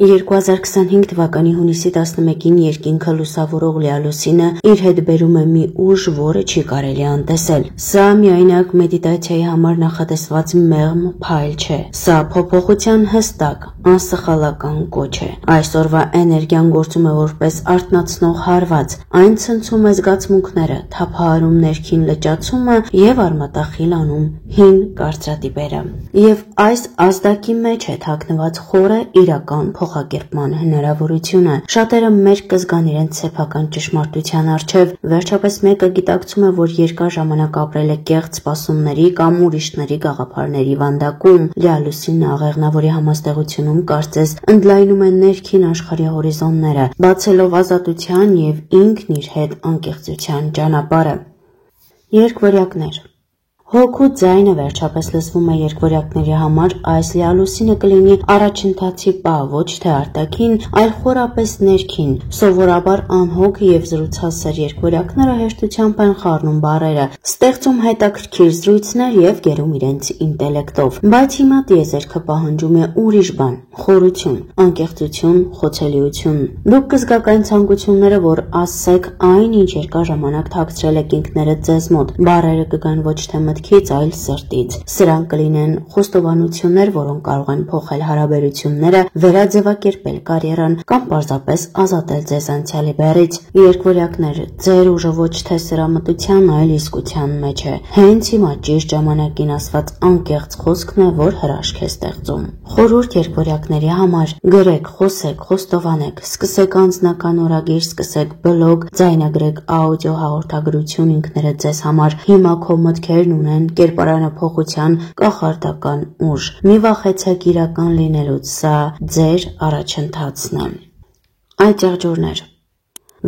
2025 թվականի հունիսի 11-ին երկինքը լուսավորող լիալուսինը իր հետ բերում է մի ուժ, որը չի կարելի անտեսել։ Սա միայնակ մեդիտացիայի համար նախատեսված մեղմ փայլ չէ։ Սա փոփոխության հստակ, անսխալական կոչ է։ Այսօրվա էներգիան գործում է որպես արթնացնող հարված։ Այն ցնցում է զգացմունքները, թափահարում ներքին լճացումը եւ արմատախիլ անում հին կարծրատիպերը։ Եվ այս ազդակի մեջ է թաքնված խորը իրական փոխակերպման հնարավորությունը։ Շատերը մերկ կզգան իրենց սեփական ճշմարտության առջև, վերջապես մեկը գիտակցում է, որ երկար ժամանակ ապրել է կեղծ սպասումների կամ ուրիշների գաղափարների վանդակում։ Լիալուսինը աղեղնավորի համաստեղությունում կարծես ընդլայնում է ներքին աշխարհի հորիզոնները, բացելով ազատության եւ ինքն իր հետ անկեղծության ճանապարհը։ Երկվորյակներ։ Հոգու ձայնը վերջապես լսվում է երկվորյակների համար, այս լիալուսինը կլինի առաջընթացի պահ, ոչ թե արտաքին, այլ խորապես ներքին։ Սովորաբար անհոգ եւ զրուցասեր երկվորյակները հեշտությամբ են խառնում բառերը, ստեղծում հետաքրքիր զրույցներ եւ գերում իրենց ինտելեկտով։ Բայց հիմա տիեզերքը պահանջում է ուրիշ բան՝ խորություն, անկեղծություն, խոցելիություն։ Դուք կզգաք այն ցանկությունները, որ ասեք այն, ինչ երկար ժամանակ թաքցրել եք ինքներդ ձեզ մոտ։ Բառերը կգան ոչ թե մտքից, այլ սրտից։ Սրանք կլինեն խոստովանություններ, որոնք կարող են փոխել հարաբերությունները, վերաձևակերպել կարիերան կամ պարզապես ազատել ձեզ անցյալի բեռից։ Երկվորյակներ, ձեր ուժը ոչ թե սրամտության, այլ իսկության մեջ է։ Հենց հիմա ճիշտ ժամանակին ասված անկեղծ խոսքն է, որ հրաշք է ստեղծում։ Խորհուրդ երկվորյակների համար՝ գրեք, խոսեք, խոստովանեք, սկսեք անձնական օրագիր, սկսեք բլոգ, ձայնագրեք աուդիո հաղորդագրություն ինքներդ ձեզ համար։ Հիմա քո մտքերն ունեն կերպարանափոխության կախարդական ուժ։ Մի վախեցեք իրական լինելուց, սա ձեր առաջընթացն է։ Այդ եղջյուրներ։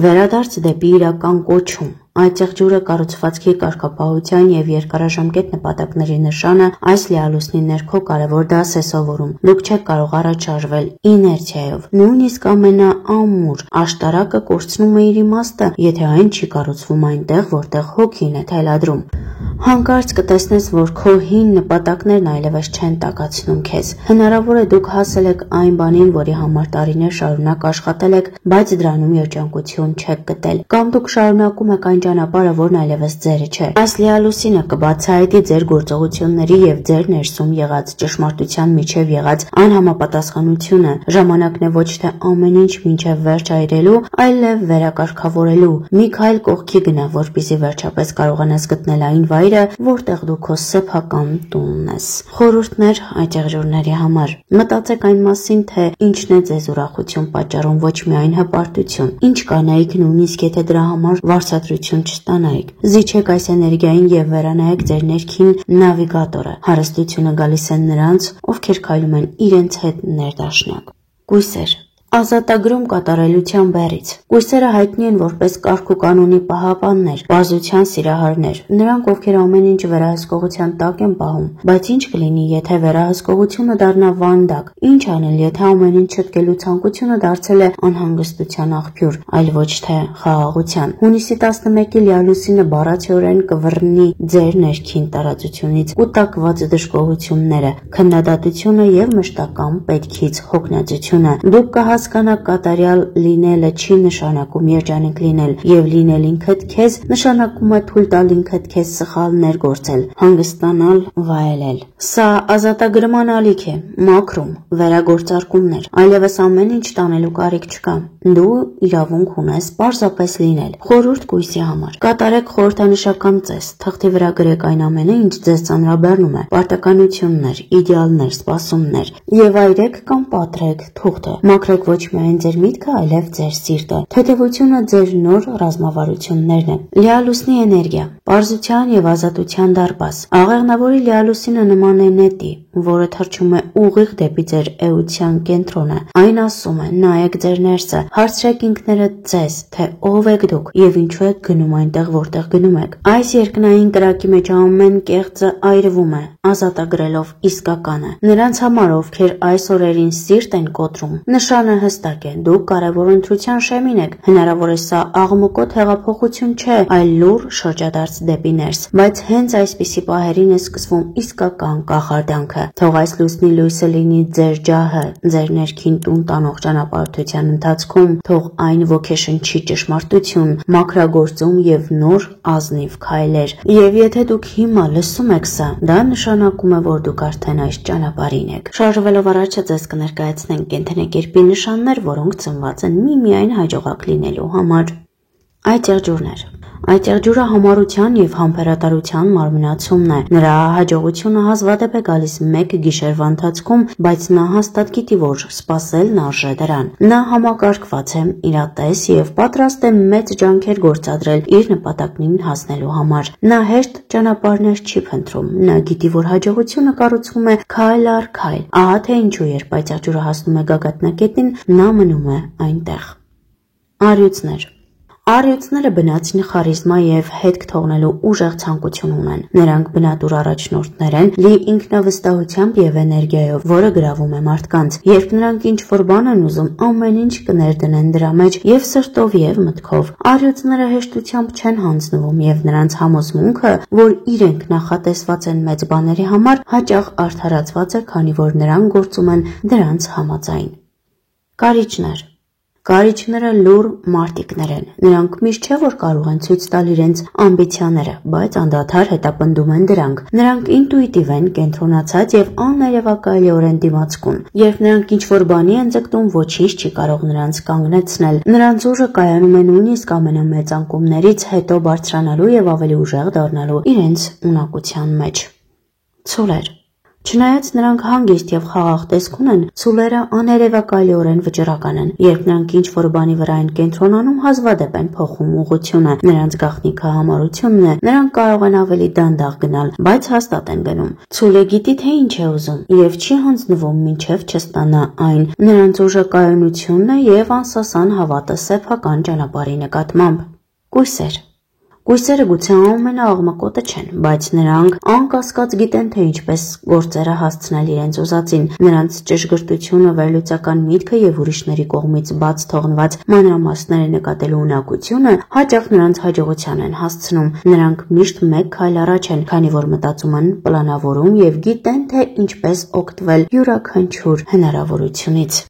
Վերադարձ դեպի իրական կոչում։ Այդ եղջյուրը կառուցվածքի կարգապահության եւ երկարաժամկետ նպատակների նշանը այս լիալուսնի ներքո կարևոր դաս է սովորում։ Դուք չեք կարող առաջ շարժվել իներցիայով։ Նույնիսկ ամենաամուր աշտարակը կորցնում է իր իմաստը, եթե այն չի կառուցվում այնտեղ, որտեղ հոգին է թելադրում։ Հանկարծ կտեսնես, որ քո հին նպատակներն այլևս չեն տակացնում քեզ։ Հնարավոր է դուք հասել եք այն բանին, որի համար տարիներ շարունակ աշխատել եք, բայց դրանում երջանկություն չեք գտել, կամ դուք շարունակում եք այն ճանապարհը, որն այլևս ձերը չէ։ Այս լիալուսինը կբացահայտի ձեր գործողությունների եւ ձեր ներսում եղած ճշմարտության միջև եղած անհամապատասխանությունը։ Ժամանակն է ոչ թե ամեն ինչ մինչև վերջ այրելու, այլև վերակարգավորելու։ Մի քայլ կողքի գնա, որպեսզի վերջապես կարողանաս գտնել այն վայրը, որտեղ դու քո սեփական տունն ես։ Խորհուրդներ այդ եղջյուրների համար։ Մտածեք այն մասին, թե ինչն է ձեզ ուրախություն պատճառում, ոչ միայն հպարտություն։ Ինչ կանայիք նույնիսկ եթե դրա համար վարձատրություն չստանայիք։ Զիջեք այս էներգիային եւ վերանայեք ձեր ներքին նավիգատորը։ Հարստությունը գալիս է նրանց, ովքեր քայլում են իրենց հետ ներդաշնակ։ Կույսեր։ Ազատագրում կատարելության բեռից։ Կույսերը հայտնի են որպես կարգ ու կանոնի պահապաններ, պարզության սիրահարներ։ Նրանք, ովքեր ամեն ինչ վերահսկողության տակ են պահում, բայց ինչ կլինի, եթե վերահսկողությունը դառնա վանդակ։ Ինչ անել, եթե ամեն ինչ շտկելու ցանկությունը դարձել է անհանգստության աղբյուր, այլ ոչ թե խաղաղության։ Հունիսի 11-ի լիալուսինը բառացիորեն կվռնի ձեր ներքին տարածությունից կուտակված դժգոհությունները, քննադատությունը եւ մշտական պետքից հոգնածությունը։ Դուք կհասկանաք կատարյալ լինելը չի նշանակում երջանիկ լինել, եւ լինել ինքդ քեզ նշանակում է թույլ տալ ինքդ քեզ սխալներ գործել, հանգստանալ, վայելել։ Սա ազատագրման ալիք է, մաքրում, վերագործարկումներ, այլևս ամեն ինչ տանելու կարիք չկա։ Դու իրավունք ունես պարզապես լինել։ Խորհուրդ կույսի համար։ Կատարեք խորհրդանշական ծես, թղթի վրա գրեք այն ամենը, ինչ ձեզ ծանրաբեռնում է, պարտականություններ, իդեալներ, սպասումներ, եւ այրեք կամ պատրեք թուղթը։ Մաքրեք ոչ միայն ձեր միտքը, այլև ձեր սիրտը։ Թեթևությունը ձեր նոր ռազմավարություններն են։ Լիալուսնի էներգիա, պարզության եւ ազատության դարպաս։ Աղեղնավորի լիալուսինը նման է նետի, որը թռչում է ուղիղ դեպի ձեր էության կենտրոնը։ Այն ասում է. նայեք ձեր ներսը, հարցրեք ինքներդ ձեզ, թե ով եք դուք եւ ինչու եք գնում այնտեղ, որտեղ գնում եք։ Այս երկնային կրակի մեջ ամեն կեղծը այրվում է, ազատագրելով իսկականը։ Նրանց համար, ովքեր այս օրերին սիրտ են կոտրում, նշանը հստակ է, դուք կարևոր ընտրության շեմին եք, հնարավոր է սա աղմուկոտ հեղափոխություն չէ, այլ լուռ շրջադարձ դեպի ներս, բայց հենց այսպիսի պահերին է սկսվում իսկական կախարդանքը, թող այս լուսնի լույսը լինի ձեր ջահը, ձեր ներքին տուն տանող ճանապարհորդության ընթացքում, թող այն ոգեշնչի ճշմարտություն, մաքրագործում եւ նոր ազնիվ քայլեր, եւ եթե դուք հիմա լսում եք սա, դա նշանակում է, որ դուք արդեն այս ճանապարհին եք։ Շարժվելով առաջ ձեզ կներկայացնենք կենդանակերպի նշաններ, որոնք ծնված են միմիայն հաջողակ լինելու համար։ Այծեղջուրներ։ Այծեղջուրը համառության եւ համբերատարության մարմնացումն է։ Նրա հաջողությունը հազվադեպ է գալիս մեկ գիշերվա ընթացքում, բայց նա հաստատ գիտի, որ սпасելն արժե դրան։ Նա համակարգված է, իրատես եւ պատրաստ է մեծ ջանքեր գործադրել իր նպատակին հասնելու համար։ Նա հեշտ ճանապարհներ չի փնտրում։ Նա գիտի, որ հաջողությունը կառուցվում է քայլ առ քայլ։ Ահա թե ինչու երբ այծեղջուրը հասնում է գագաթնակետին, նա մնում է այնտեղ։ Առյուծներ։ Առյուծները բնածին խարիզմա եւ հետք թողնելու ուժեղ ցանկություն ունեն։ Նրանք բնատուր առաջնորդներ են, լի ինքնավստահությամբ եւ էներգիայով, որը գրավում է մարդկանց։ Երբ նրանք ինչ-որ բան են ուզում, ամեն ինչ կներդնեն դրա մեջ եւ սրտով եւ մտքով։ Առյուծները հեշտությամբ չեն հանձնվում եւ նրանց համոզմունքը, որ իրենք նախատեսված են մեծ բաների համար, հաճախ արդարացված է, քանի որ նրանք գործում են դրանց համաձայն։ Կարիճներ։ Կարիճները լուռ մարտիկներ են։ Նրանք միշտ չէ որ կարող են ցույց տալ իրենց ամբիցիաները, բայց անդադար հետապնդում են դրանք։ Նրանք ինտուիտիվ են, կենտրոնացած եւ աներևակայելիորեն դիմացկուն։ Երբ նրանք ինչ-որ բանի են ձգտում, ոչինչ չի կարող նրանց կանգնեցնել։ Նրանց ուժը կայանում է նույնիսկ ամենամեծ անկումներից հետո բարձրանալու եւ ավելի ուժեղ դառնալու իրենց ունակության մեջ։ Ցուլեր։ Չնայած նրանք հանգիստ եւ խաղաղ տեսք ունեն, ցուլերը աներևակայելիորեն վճռական են։ Երբ նրանք ինչ-որ բանի վրա են կենտրոնանում, հազվադեպ են փոխում ուղղությունը։ Նրանց գաղտնիքը համառությունն է։ Նրանք կարող են ավելի դանդաղ գնալ, բայց հաստատ են գնում։ Ցուլը գիտի թե ինչ է ուզում եւ չի հանձնվում մինչեւ չստանա այն։ Նրանց ուժը կայունությունն է եւ անսասան հավատը սեփական ճանապարհի նկատմամբ։ Կույսեր։ Կույսերը գուցե ամենաաղմկոտը չեն, բայց նրանք անկասկած գիտեն, թե ինչպես գործերը հասցնել իրենց ուզածին։ Նրանց ճշգրտությունը, վերլուծական միտքը եւ ուրիշների կողմից բաց թողնված մանրամասները նկատելու ունակությունը հաճախ նրանց հաջողության են հասցնում։ Նրանք միշտ մեկ քայլ առաջ են, քանի որ մտածում են, պլանավորում եւ գիտեն, թե ինչպես օգտվել յուրաքանչյուր հնարավորությունից։